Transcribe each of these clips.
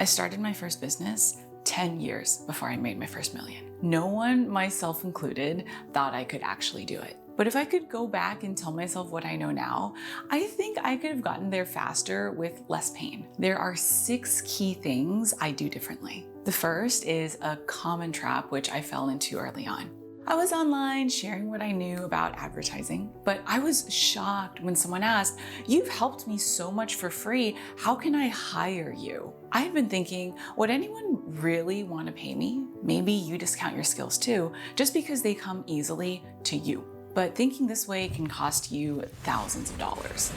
I started my first business 10 years before I made my first million. No one, myself included, thought I could actually do it. But if I could go back and tell myself what I know now, I think I could have gotten there faster with less pain. There are 6 key things I do differently. The first is a common trap which I fell into early on. I was online sharing what I knew about advertising, but I was shocked when someone asked, "You've helped me so much for free, how can I hire you?" I had been thinking, would anyone really want to pay me? Maybe you discount your skills too, just because they come easily to you. But thinking this way can cost you thousands of dollars.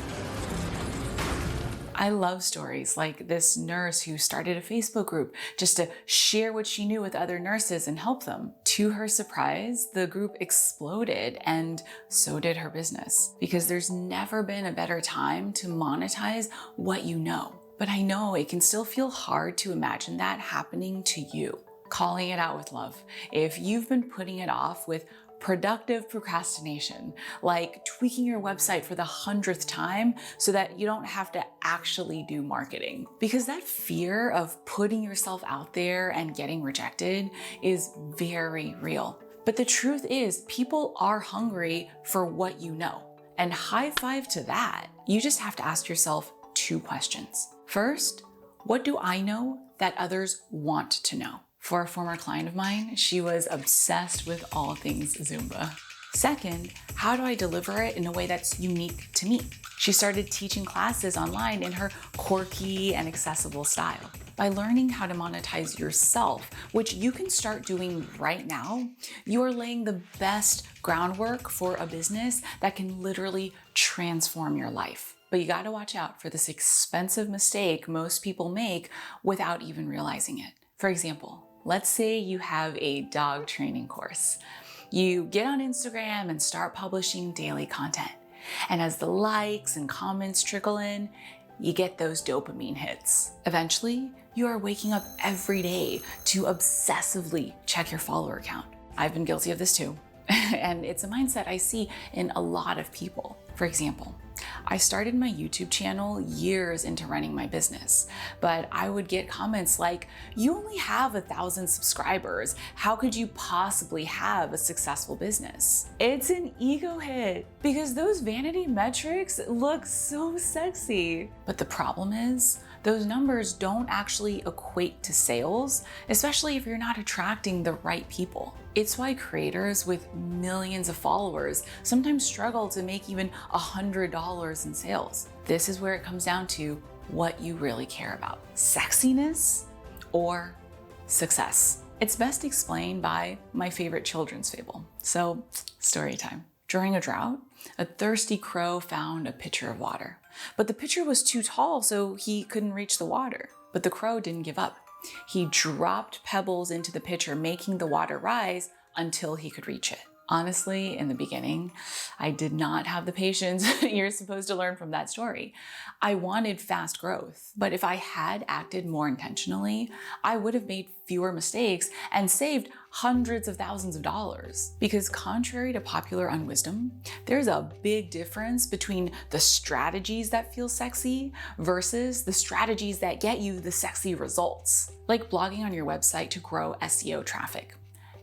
I love stories like this nurse who started a Facebook group just to share what she knew with other nurses and help them. To her surprise, the group exploded, and so did her business, because there's never been a better time to monetize what you know. But I know it can still feel hard to imagine that happening to you. Calling it out with love. If you've been putting it off with productive procrastination, like tweaking your website for the 100th time so that you don't have to actually do marketing. Because that fear of putting yourself out there and getting rejected is very real. But the truth is, people are hungry for what you know. And high five to that. You just have to ask yourself 2 questions. First, what do I know that others want to know? For a former client of mine, she was obsessed with all things Zumba. Second, how do I deliver it in a way that's unique to me? She started teaching classes online in her quirky and accessible style. By learning how to monetize yourself, which you can start doing right now, you are laying the best groundwork for a business that can literally transform your life. But you gotta watch out for this expensive mistake most people make without even realizing it. For example, let's say you have a dog training course. You get on Instagram and start publishing daily content. And as the likes and comments trickle in, you get those dopamine hits. Eventually, you are waking up every day to obsessively check your follower count. I've been guilty of this too. And it's a mindset I see in a lot of people. For example, I started my YouTube channel years into running my business, but I would get comments like, "You only have 1,000 subscribers. How could you possibly have a successful business?" It's an ego hit because those vanity metrics look so sexy. But the problem is, those numbers don't actually equate to sales, especially if you're not attracting the right people. It's why creators with millions of followers sometimes struggle to make even $100 in sales. This is where it comes down to what you really care about: sexiness or success. It's best explained by my favorite children's fable. So, story time. During a drought, a thirsty crow found a pitcher of water. But the pitcher was too tall, so he couldn't reach the water. But the crow didn't give up. He dropped pebbles into the pitcher, making the water rise until he could reach it. Honestly, in the beginning, I did not have the patience you're supposed to learn from that story. I wanted fast growth, but if I had acted more intentionally, I would have made fewer mistakes and saved hundreds of thousands of dollars. Because contrary to popular unwisdom, there's a big difference between the strategies that feel sexy versus the strategies that get you the sexy results, like blogging on your website to grow SEO traffic.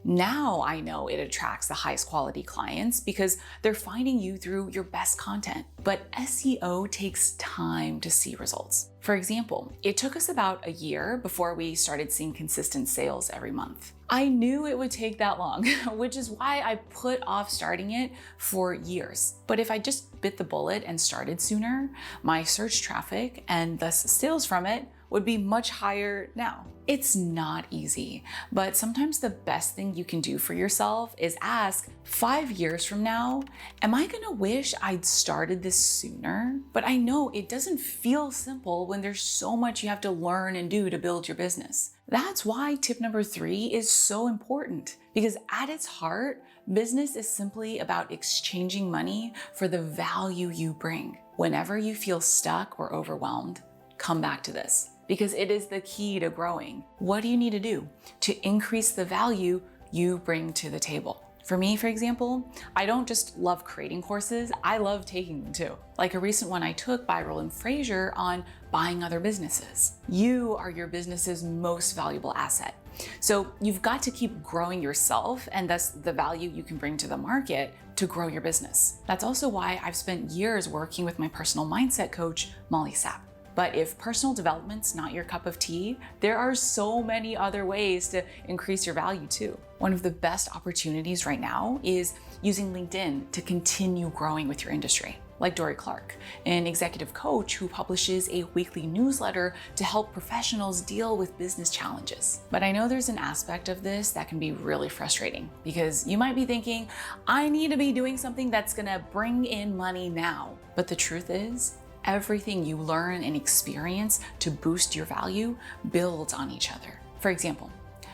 Now I know it attracts the highest quality clients because they're finding you through your best content. But SEO takes time to see results. For example, it took us about a year before we started seeing consistent sales every month. I knew it would take that long, which is why I put off starting it for years. But if I just bit the bullet and started sooner, my search traffic and thus sales from it would be much higher now. It's not easy, but sometimes the best thing you can do for yourself is ask, 5 years from now, am I gonna wish I'd started this sooner? But I know it doesn't feel simple when there's so much you have to learn and do to build your business. That's why tip number 3 is so important, because at its heart, business is simply about exchanging money for the value you bring. Whenever you feel stuck or overwhelmed, come back to this, because it is the key to growing. What do you need to do to increase the value you bring to the table? For me, for example, I don't just love creating courses, I love taking them too. Like a recent one I took by Roland Frazier on buying other businesses. You are your business's most valuable asset. So you've got to keep growing yourself and thus the value you can bring to the market to grow your business. That's also why I've spent years working with my personal mindset coach, Molly Sapp. But if personal development's not your cup of tea, there are so many other ways to increase your value too. One of the best opportunities right now is using LinkedIn to continue growing with your industry. Like Dory Clark, an executive coach who publishes a weekly newsletter to help professionals deal with business challenges. But I know there's an aspect of this that can be really frustrating because you might be thinking, I need to be doing something that's gonna bring in money now. But the truth is, everything you learn and experience to boost your value builds on each other. For example,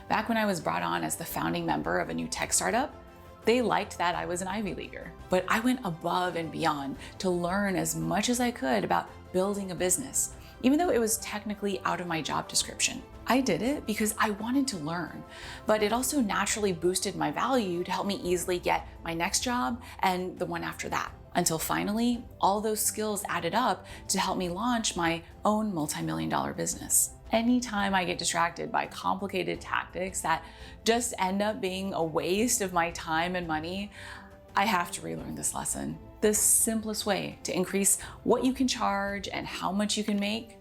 back when I was brought on as the founding member of a new tech startup, they liked that I was an Ivy Leaguer, but I went above and beyond to learn as much as I could about building a business, even though it was technically out of my job description. I did it because I wanted to learn, but it also naturally boosted my value to help me easily get my next job and the one after that. Until finally, all those skills added up to help me launch my own multi-million-dollar business. Anytime I get distracted by complicated tactics that just end up being a waste of my time and money, I have to relearn this lesson. The simplest way to increase what you can charge and how much you can make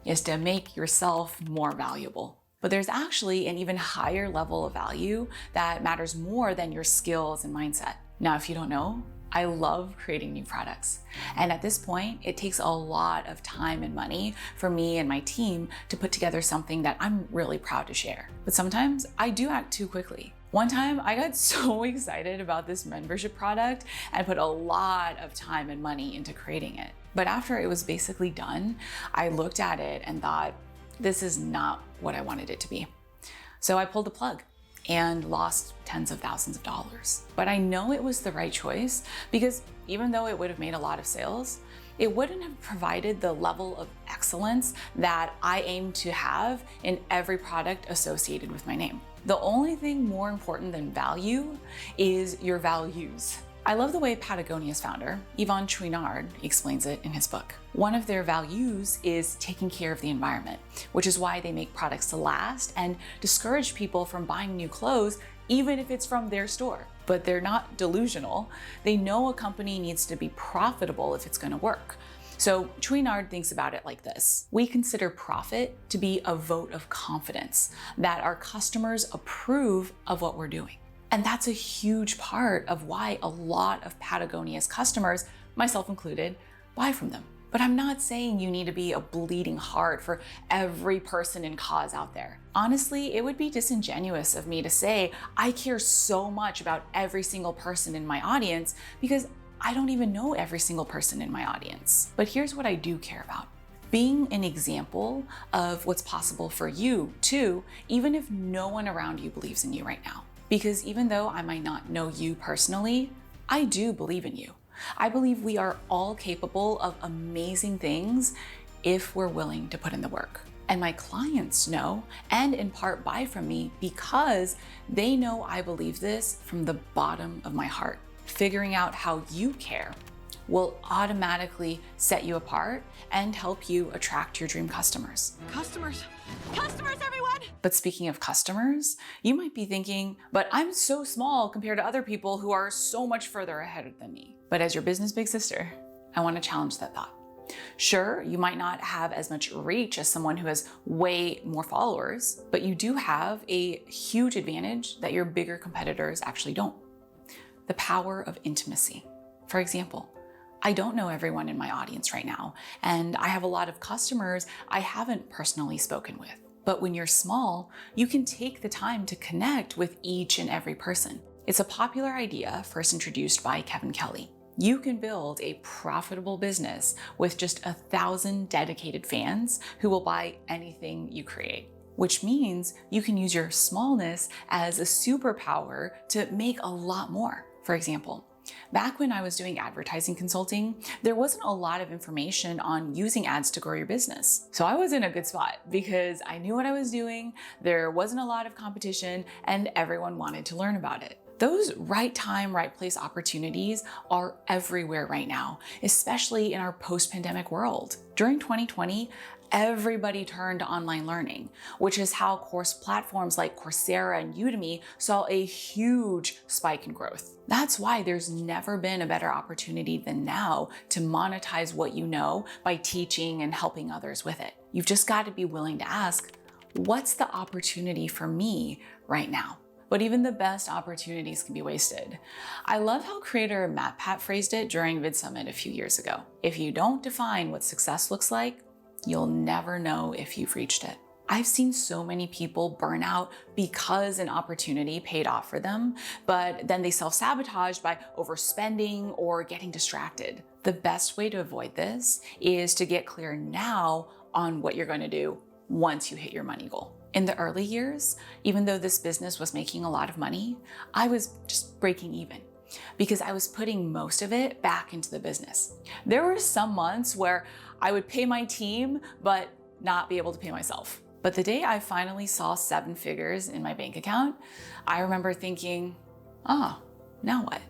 is to make yourself more valuable. But there's actually an even higher level of value that matters more than your skills and mindset. Now, if you don't know, I love creating new products. And at this point, it takes a lot of time and money for me and my team to put together something that I'm really proud to share. But sometimes I do act too quickly. One time I got so excited about this membership product and put a lot of time and money into creating it. But after it was basically done, I looked at it and thought, this is not what I wanted it to be. So I pulled the plug and lost tens of thousands of dollars. But I know it was the right choice because even though it would have made a lot of sales, it wouldn't have provided the level of excellence that I aim to have in every product associated with my name. The only thing more important than value is your values. I love the way Patagonia's founder, Yvon Chouinard, explains it in his book. One of their values is taking care of the environment, which is why they make products to last and discourage people from buying new clothes, even if it's from their store. But they're not delusional. They know a company needs to be profitable if it's going to work. So Chouinard thinks about it like this. We consider profit to be a vote of confidence, that our customers approve of what we're doing. And that's a huge part of why a lot of Patagonia's customers, myself included, buy from them. But I'm not saying you need to be a bleeding heart for every person and cause out there. Honestly, it would be disingenuous of me to say I care so much about every single person in my audience because I don't even know every single person in my audience. But here's what I do care about. Being an example of what's possible for you too, even if no one around you believes in you right now. Because even though I might not know you personally, I do believe in you. I believe we are all capable of amazing things if we're willing to put in the work. And my clients know and in part buy from me because they know I believe this from the bottom of my heart. Figuring out how you care will automatically set you apart and help you attract your dream customers. Customers, everyone! But speaking of customers, you might be thinking, but I'm so small compared to other people who are so much further ahead than me. But as your business big sister, I want to challenge that thought. Sure, you might not have as much reach as someone who has way more followers, but you do have a huge advantage that your bigger competitors actually don't. The power of intimacy. For example, I don't know everyone in my audience right now, and I have a lot of customers I haven't personally spoken with. But when you're small, you can take the time to connect with each and every person. It's a popular idea first introduced by Kevin Kelly. You can build a profitable business with just 1,000 dedicated fans who will buy anything you create, which means you can use your smallness as a superpower to make a lot more. For example, back when I was doing advertising consulting, there wasn't a lot of information on using ads to grow your business. So I was in a good spot because I knew what I was doing, there wasn't a lot of competition, and everyone wanted to learn about it. Those right time, right place opportunities are everywhere right now, especially in our post-pandemic world. During 2020, everybody turned to online learning, which is how course platforms like Coursera and Udemy saw a huge spike in growth. That's why there's never been a better opportunity than now to monetize what you know by teaching and helping others with it. You've just got to be willing to ask, what's the opportunity for me right now? But even the best opportunities can be wasted. I love how creator MatPat phrased it during VidSummit a few years ago. If you don't define what success looks like, you'll never know if you've reached it. I've seen so many people burn out because an opportunity paid off for them, but then they self-sabotaged by overspending or getting distracted. The best way to avoid this is to get clear now on what you're going to do once you hit your money goal. In the early years, even though this business was making a lot of money, I was just breaking even because I was putting most of it back into the business. There were some months where I would pay my team, but not be able to pay myself. But the day I finally saw 7 figures in my bank account, I remember thinking, now what?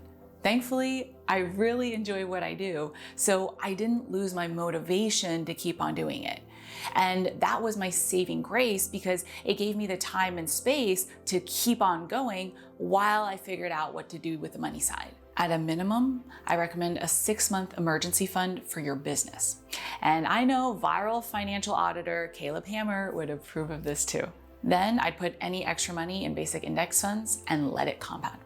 Thankfully, I really enjoy what I do, so I didn't lose my motivation to keep on doing it. And that was my saving grace because it gave me the time and space to keep on going while I figured out what to do with the money side. At a minimum, I recommend a 6-month emergency fund for your business. And I know viral financial auditor Caleb Hammer would approve of this too. Then I'd put any extra money in basic index funds and let it compound.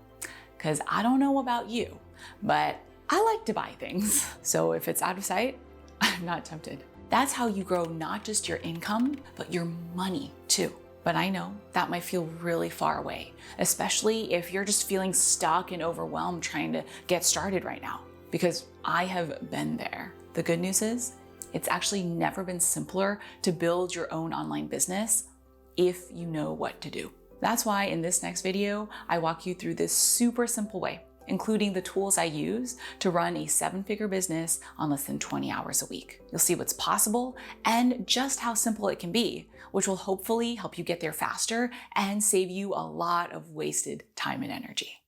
Because I don't know about you, but I like to buy things. So if it's out of sight, I'm not tempted. That's how you grow not just your income, but your money too. But I know that might feel really far away, especially if you're just feeling stuck and overwhelmed trying to get started right now, because I have been there. The good news is, it's actually never been simpler to build your own online business if you know what to do. That's why in this next video, I walk you through this super simple way, including the tools I use to run a 7-figure business on less than 20 hours a week. You'll see what's possible and just how simple it can be, which will hopefully help you get there faster and save you a lot of wasted time and energy.